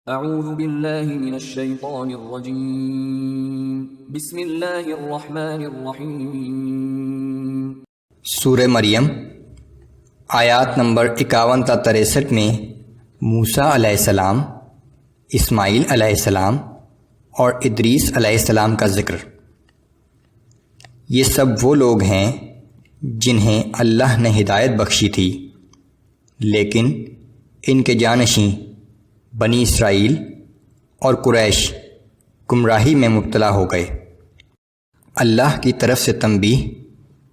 اعوذ باللہ من الشیطان الرجیم بسم اللہ الرحمن الرحیم۔ سورہ مریم آیات نمبر 51 تا 63 میں موسیٰ علیہ السلام، اسماعیل علیہ السلام اور ادریس علیہ السلام کا ذکر۔ یہ سب وہ لوگ ہیں جنہیں اللہ نے ہدایت بخشی تھی، لیکن ان کے جانشین بنی اسرائیل اور قریش گمراہی میں مبتلا ہو گئے۔ اللہ کی طرف سے تنبیہ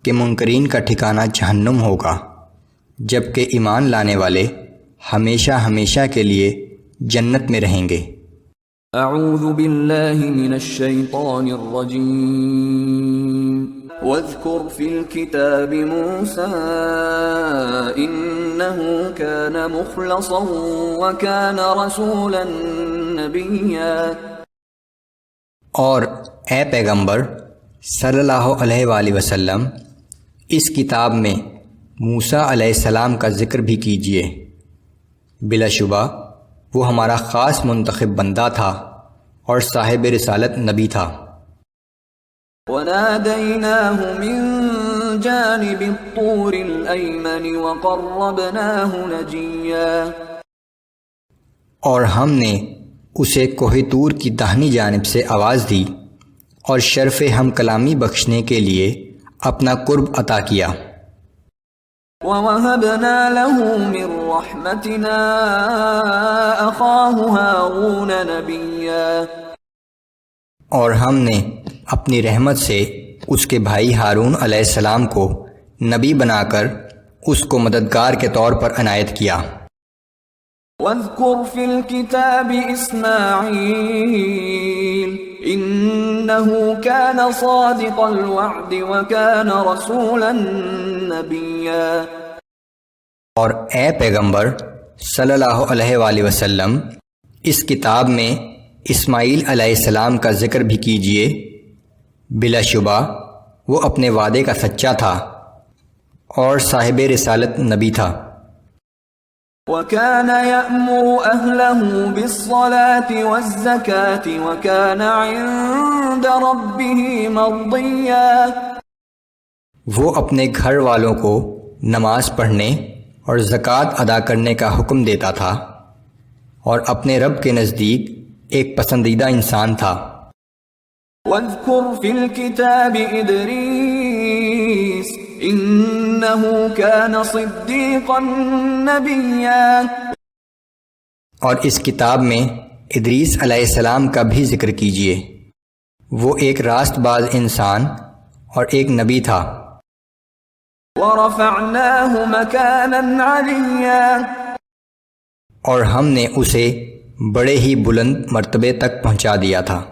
کہ منکرین کا ٹھکانہ جہنم ہوگا، جبکہ ایمان لانے والے ہمیشہ ہمیشہ کے لیے جنت میں رہیں گے۔ اعوذ باللہ من الشیطان الرجیم۔ واذکر فی الکتاب موسیٰ انہ کان مخلصا وکان رسولا نبیا۔ اور اے پیغمبر صلی اللہ علیہ وآلہ وسلم، اس کتاب میں موسیٰ علیہ السلام کا ذکر بھی کیجیے، بلا شبہ وہ ہمارا خاص منتخب بندہ تھا اور صاحب رسالت نبی تھا۔ وَنَادَيْنَاهُ مِن جَانِبِ الطُّورِ الْأَيْمَنِ وَقَرَّبْنَاهُ نَجِيًّا۔ اور ہم نے اسے کوہ طور کی داہنی جانب سے آواز دی اور شرف ہم کلامی بخشنے کے لیے اپنا قرب عطا کیا۔ وَوَهَبْنَا لَهُ مِن رَّحْمَتِنَا أَخَاهُ هَارُونَ نَبِيًّا۔ اور ہم نے اپنی رحمت سے اس کے بھائی ہارون علیہ السلام کو نبی بنا کر اس کو مددگار کے طور پر عنایت کیا۔ وَاذْكُرْ فِي الْكِتَابِ إِسْمَاعِيلَ إِنَّهُ كَانَ صَادِقَ الْوَعْدِ وَكَانَ رَسُولًا نَبِيًّا۔ اور اے پیغمبر صلی اللہ علیہ وآلہ وسلم، اس کتاب میں اسماعیل علیہ السلام کا ذکر بھی کیجیے، بلا شبہ وہ اپنے وعدے کا سچا تھا اور صاحب رسالت نبی تھا۔ وَكَانَ يَأْمُرُ أَهْلَهُ بِالصَّلَاةِ وَالزَّكَاةِ وَكَانَ عِندَ رَبِّهِ مَرْضِيًّا۔ وہ اپنے گھر والوں کو نماز پڑھنے اور زکوٰۃ ادا کرنے کا حکم دیتا تھا اور اپنے رب کے نزدیک ایک پسندیدہ انسان تھا۔ وَاذْكُرْ فِي الْكِتَابِ إِدْرِيسَ إِنَّهُ كَانَ صِدِّيقًا نَبِيًّا۔ اور اس کتاب میں ادریس علیہ السلام کا بھی ذکر کیجیے، وہ ایک راست باز انسان اور ایک نبی تھا۔ وَرَفَعْنَاهُ مَكَانًا عَلِيًّا۔ اور ہم نے اسے بڑے ہی بلند مرتبے تک پہنچا دیا تھا۔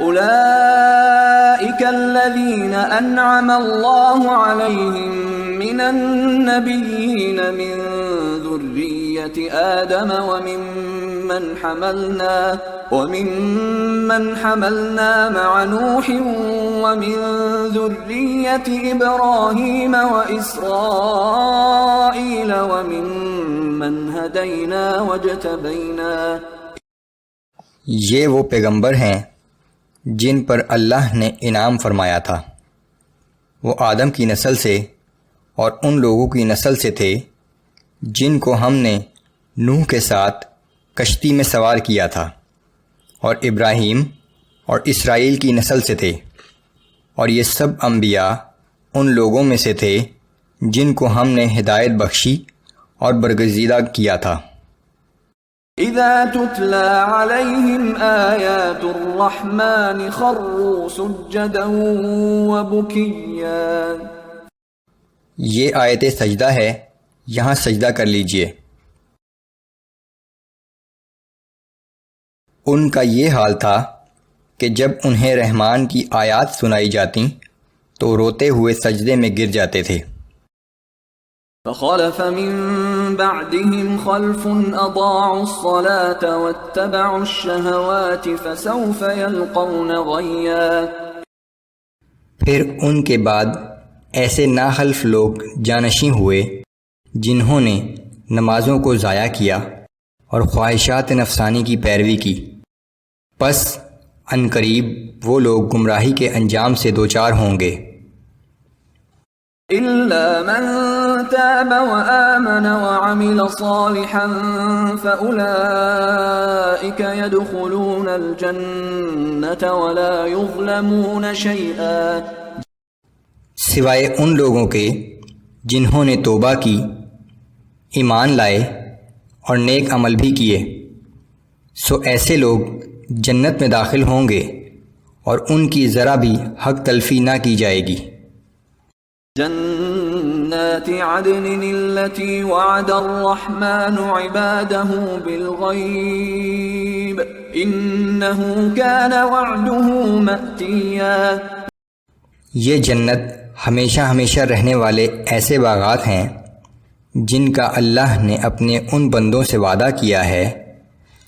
أولئك الذين أنعم الله عليهم من النبيين من ذرية آدم ومن حملنا مع نوح ومن ذرية إبراهيم وإسرائيل وممن هدينا واجتبينا۔ یہ وہ پیغمبر ہیں جن پر اللہ نے انعام فرمایا تھا، وہ آدم کی نسل سے اور ان لوگوں کی نسل سے تھے جن کو ہم نے نوح کے ساتھ کشتی میں سوار کیا تھا، اور ابراہیم اور اسرائیل کی نسل سے تھے، اور یہ سب انبیاء ان لوگوں میں سے تھے جن کو ہم نے ہدایت بخشی اور برگزیدہ کیا تھا۔ اذا تتلى عليهم آیات الرحمن خروا سجدا وبكيا۔ یہ آیت سجدہ ہے، یہاں سجدہ کر لیجئے۔ ان کا یہ حال تھا کہ جب انہیں رحمان کی آیات سنائی جاتی تو روتے ہوئے سجدے میں گر جاتے تھے۔ فخلف من بعدهم خلف اضاعوا الصلاة واتبعوا الشهوات فسوف يلقون غيا۔ پھر ان کے بعد ایسے ناخلف لوگ جانشین ہوئے جنہوں نے نمازوں کو ضائع کیا اور خواہشات نفسانی کی پیروی کی، پس عنقریب وہ لوگ گمراہی کے انجام سے دوچار ہوں گے۔ إلا من تاب وآمن وعمل صالحا فأولئك يدخلون الجنة ولا يظلمون شيئا، سوائے ان لوگوں کے جنہوں نے توبہ کی، ایمان لائے اور نیک عمل بھی کیے، سو ایسے لوگ جنت میں داخل ہوں گے اور ان کی ذرا بھی حق تلفی نہ کی جائے گی۔ جنات عدن التي وعد الرحمن عباده بالغيب إنه كان وعده مأتيا، یہ جنت ہمیشہ ہمیشہ رہنے والے ایسے باغات ہیں جن کا اللہ نے اپنے ان بندوں سے وعدہ کیا ہے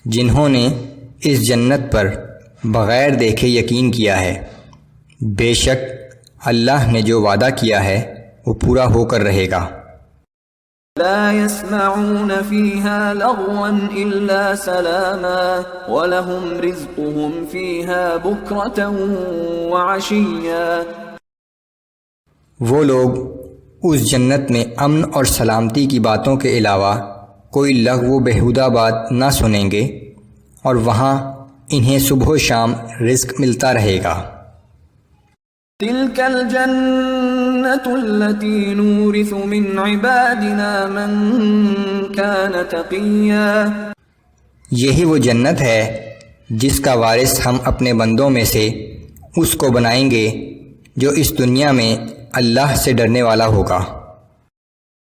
جنہوں نے اس جنت پر بغیر دیکھے یقین کیا ہے۔ بے شک اللہ نے جو وعدہ کیا ہے وہ پورا ہو کر رہے گا۔ لا يسمعون فيها لغوا إلا سلاما ولهم رزقهم فيها بكرة وعشيا، وہ لوگ اس جنت میں امن اور سلامتی کی باتوں کے علاوہ کوئی لغو و بیہودہ بات نہ سنیں گے، اور وہاں انہیں صبح و شام رزق ملتا رہے گا۔ تلك الجنة التي نورث من عبادنا من كان تقيا، یہی وہ جنت ہے جس کا وارث ہم اپنے بندوں میں سے اس کو بنائیں گے جو اس دنیا میں اللہ سے ڈرنے والا ہوگا۔